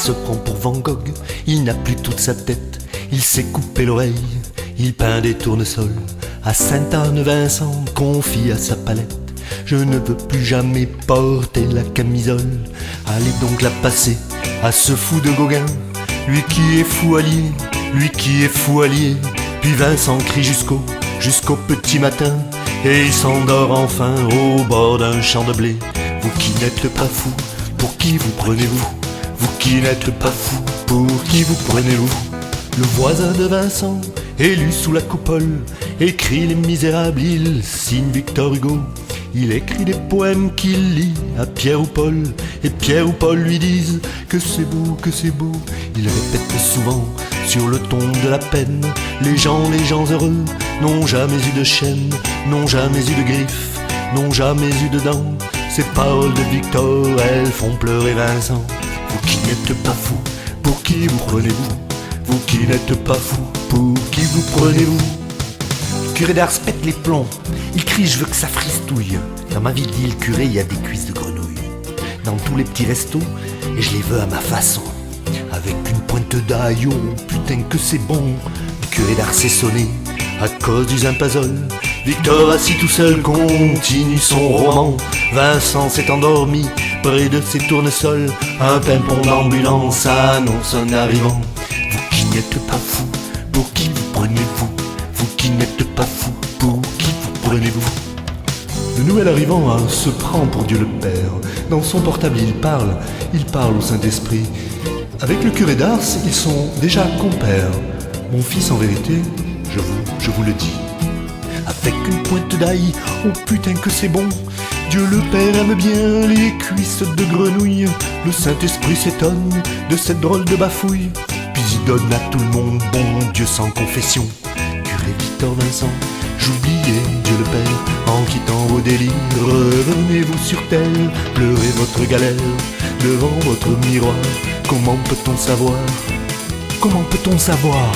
se prend pour Van Gogh, il n'a plus toute sa tête, il s'est coupé l'oreille, il peint des tournesols. À Sainte-Anne-Vincent confie à sa palette: je ne veux plus jamais porter la camisole. Allez donc la passer à ce fou de Gauguin, lui qui est fou allié, lui qui est fou allié. Puis Vincent crie jusqu'au petit matin, et il s'endort enfin au bord d'un champ de blé. Vous qui n'êtes pas fou, pour qui vous prenez-vous? Vous qui n'êtes pas fou, pour qui vous prenez-vous? Le voisin de Vincent, élu sous la coupole, écrit Les Misérables, il signe Victor Hugo. Il écrit des poèmes qu'il lit à Pierre ou Paul, et Pierre ou Paul lui disent que c'est beau, que c'est beau. Il répète souvent sur le ton de la peine: les gens heureux n'ont jamais eu de chaîne, n'ont jamais eu de griffes, n'ont jamais eu de dents. Ces paroles de Victor, elles font pleurer Vincent. Vous qui n'êtes pas fou, pour qui vous prenez-vous? Vous qui n'êtes pas fou, pour qui vous prenez-vous? Le curé d'Ars pète les plombs, il crie: je veux que ça fristouille. Dans ma ville, dit le curé, il y a des cuisses de grenouille dans tous les petits restos, et je les veux à ma façon, avec une pointe d'ail. Oh putain que c'est bon. Le curé d'Ars est sonné à cause du Zimpazol. Victor, assis tout seul, continue son roman. Vincent s'est endormi près de ses tournesols. Un pimpon d'ambulance annonce un arrivant. Vous qui n'êtes pas fou, pour qui vous prenez-vous? Vous qui n'êtes pas fou, pour qui vous prenez-vous? Le nouvel arrivant se prend pour Dieu le Père. Dans son portable il parle au Saint-Esprit. Avec le curé d'Ars, ils sont déjà compères. Mon fils, en vérité, je vous le dis, avec une pointe d'ail, oh putain que c'est bon. Dieu le Père aime bien les cuisses de grenouille. Le Saint-Esprit s'étonne de cette drôle de bafouille, puis il donne à tout le monde bon Dieu sans confession. Curé Victor Vincent, j'oubliais Dieu le Père en quittant vos délires. Revenez-vous sur terre, pleurez votre galère devant votre miroir. Comment peut-on savoir? Comment peut-on savoir